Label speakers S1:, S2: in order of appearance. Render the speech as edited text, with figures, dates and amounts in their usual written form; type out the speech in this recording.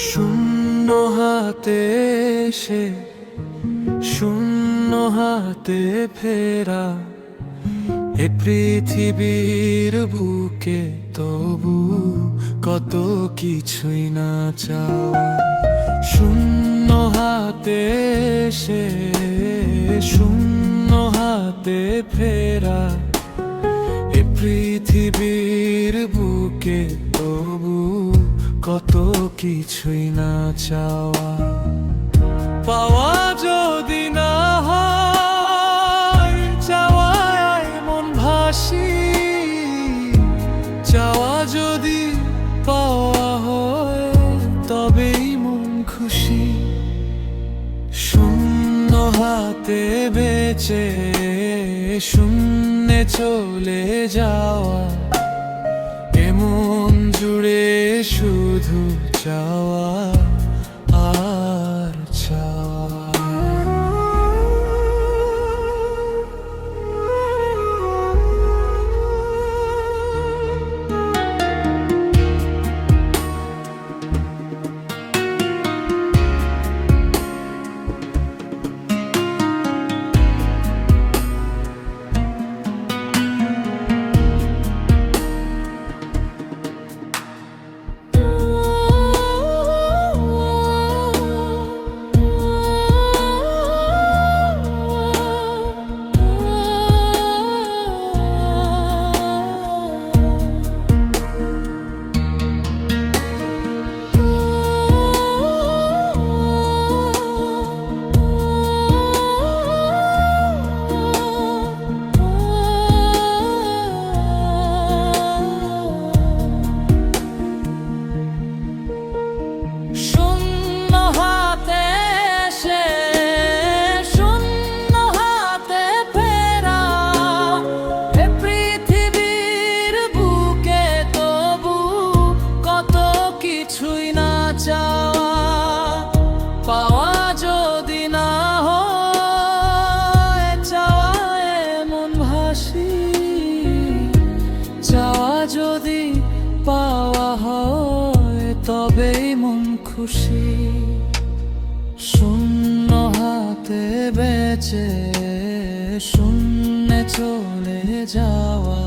S1: শূন্য হাতে এসে শূন্য হাতে ফেরা এ পৃথিবীর বুকে, তবু কত কিছুই না চাওয়া। শূন্য হাতে এসে শূন্য হাতে ফেরা এ পৃথিবীর বুকে, তবু কত কিছুই না চাওয়া। পাওয়া যদি না হয় চাওয়ায় মন ভাসি, চাওয়া যদি পাওয়া হয় তবেই মন খুশি। শূন্য হাতে বেঁচে শূন্যে চলে যাওয়া, এমন জুড়ে শুধু চাওয়া আর চাওয়া। পাওয়া যদি না হয় চাওয়ায় মন ভাসি, চাওয়া যদি পাওয়া হয় তবেই মন খুশি। শূন্য হাতে বেঁচে শূন্যে চলে যাওয়া,